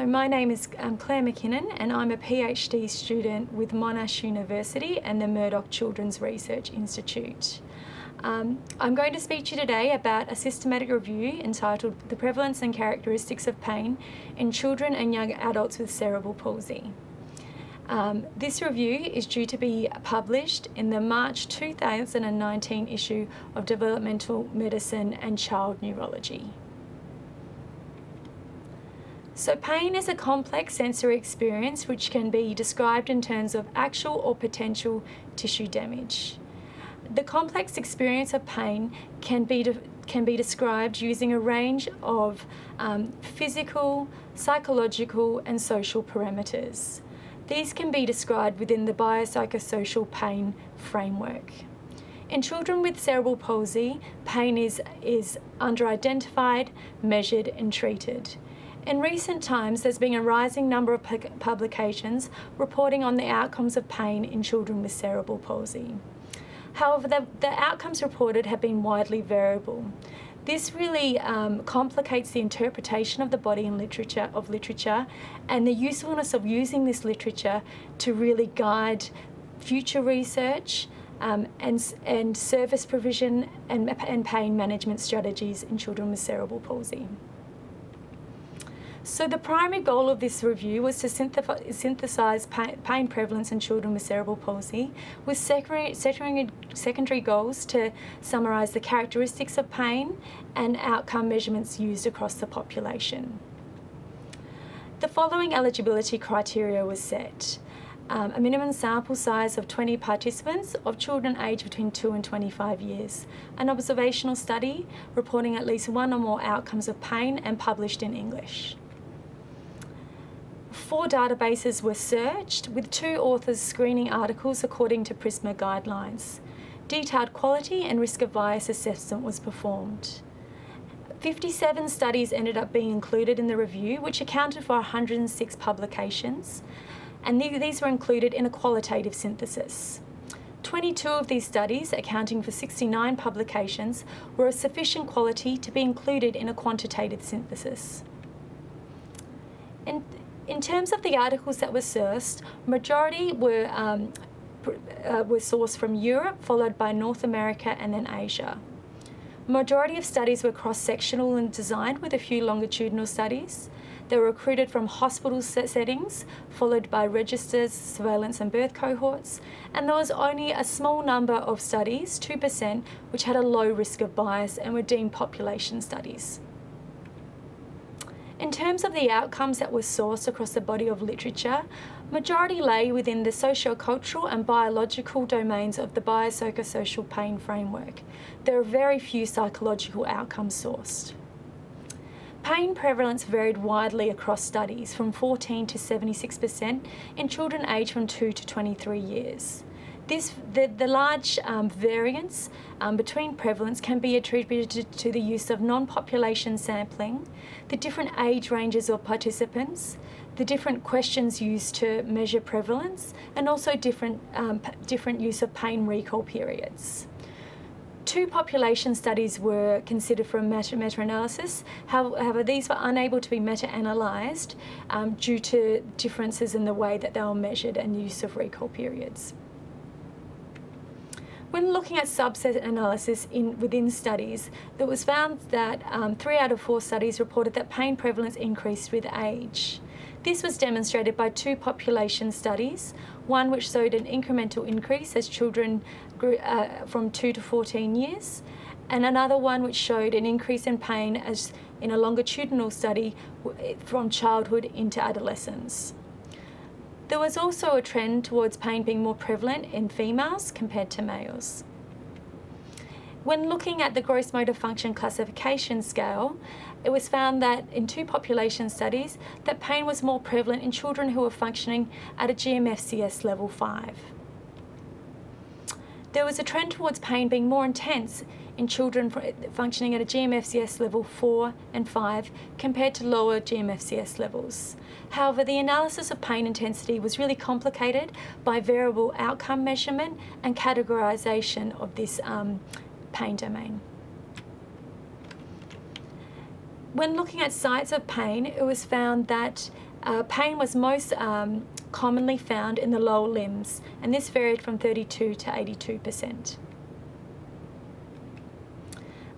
So my name is Clare McKinnon, and I'm a PhD student with Monash University and the Murdoch Children's Research Institute. I'm going to speak to you today about a systematic review entitled The Prevalence and Characteristics of Pain in Children and Young Adults with Cerebral Palsy. This review is due to be published in the March 2019 issue of Developmental Medicine and Child Neurology. So pain is a complex sensory experience which can be described in terms of actual or potential tissue damage. The complex experience of pain can be described using a range of physical, psychological and social parameters. These can be described within the biopsychosocial pain framework. In children with cerebral palsy, pain is under-identified, measured and treated. In recent times, there's been a rising number of publications reporting on the outcomes of pain in children with cerebral palsy. However, the outcomes reported have been widely variable. This really complicates the interpretation of the body and literature and the usefulness of using this literature to really guide future research and service provision and pain management strategies in children with cerebral palsy. So the primary goal of this review was to synthesise pain prevalence in children with cerebral palsy, with secondary goals to summarise the characteristics of pain and outcome measurements used across the population. The following eligibility criteria was set. A minimum sample size of 20 participants of children aged between 2 and 25 years, an observational study reporting at least one or more outcomes of pain and published in English. 4 databases were searched, with 2 authors screening articles according to PRISMA guidelines. Detailed quality and risk of bias assessment was performed. 57 studies ended up being included in the review, which accounted for 106 publications, and these were included in a qualitative synthesis. 22 of these studies, accounting for 69 publications, were of sufficient quality to be included in a quantitative synthesis. In terms of the articles that were sourced, majority were sourced from Europe, followed by North America and then Asia. Majority of studies were cross-sectional in design, with a few longitudinal studies. They were recruited from hospital settings, followed by registers, surveillance and birth cohorts, and there was only a small number of studies, 2%, which had a low risk of bias and were deemed population studies. In terms of the outcomes that were sourced across the body of literature, majority lay within the socio-cultural and biological domains of the biopsychosocial pain framework. There are very few psychological outcomes sourced. Pain prevalence varied widely across studies, from 14 to 76% in children aged from 2 to 23 years. The large variance between prevalence can be attributed to the use of non-population sampling, the different age ranges of participants, the different questions used to measure prevalence, and also different use of pain recall periods. 2 population studies were considered for a meta-analysis. However, these were unable to be meta-analysed due to differences in the way that they were measured and the use of recall periods. When looking at subset analysis within studies, it was found that 3 out of 4 studies reported that pain prevalence increased with age. This was demonstrated by 2 population studies, one which showed an incremental increase as children grew from 2 to 14 years, and another one which showed an increase in pain as in a longitudinal study from childhood into adolescence. There was also a trend towards pain being more prevalent in females compared to males. When looking at the gross motor function classification scale, it was found that in 2 population studies that pain was more prevalent in children who were functioning at a GMFCS level 5. There was a trend towards pain being more intense in children functioning at a GMFCS level 4 and 5 compared to lower GMFCS levels. However, the analysis of pain intensity was really complicated by variable outcome measurement and categorisation of this pain domain. When looking at sites of pain, it was found that Pain was most commonly found in the lower limbs, and this varied from 32 to 82%.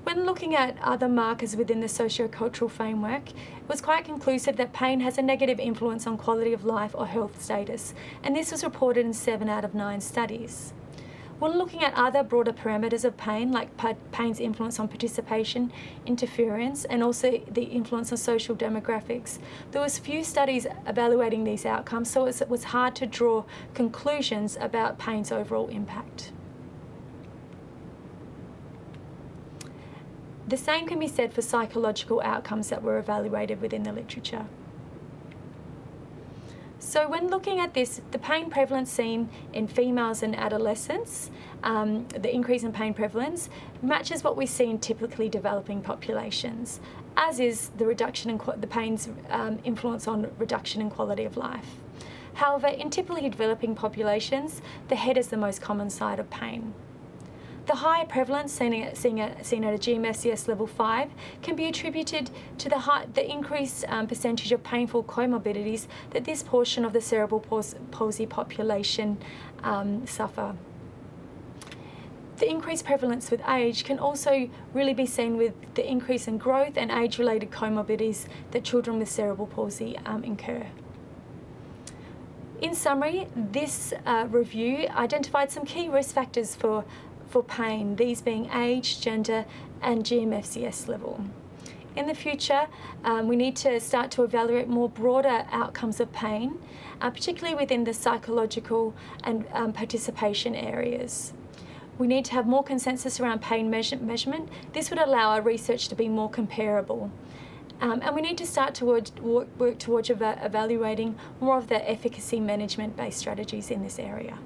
When looking at other markers within the sociocultural framework, it was quite conclusive that pain has a negative influence on quality of life or health status, and this was reported in 7 out of 9 studies. When looking at other broader parameters of pain, like pain's influence on participation, interference, and also the influence on social demographics, there was few studies evaluating these outcomes, so it was hard to draw conclusions about pain's overall impact. The same can be said for psychological outcomes that were evaluated within the literature. So when looking at this, the pain prevalence seen in females and adolescents, the increase in pain prevalence, matches what we see in typically developing populations, as is the reduction in the pain's influence on reduction in quality of life. However, in typically developing populations, the head is the most common site of pain. The higher prevalence seen at a GMFCS level 5 can be attributed to the increased percentage of painful comorbidities that this portion of the cerebral palsy population suffer. The increased prevalence with age can also really be seen with the increase in growth and age-related comorbidities that children with cerebral palsy incur. In summary, this review identified some key risk factors for pain, these being age, gender, and GMFCS level. In the future, we need to start to evaluate more broader outcomes of pain, particularly within the psychological and participation areas. We need to have more consensus around pain measurement. This would allow our research to be more comparable. And we need to start to work towards evaluating more of the efficacy management-based strategies in this area.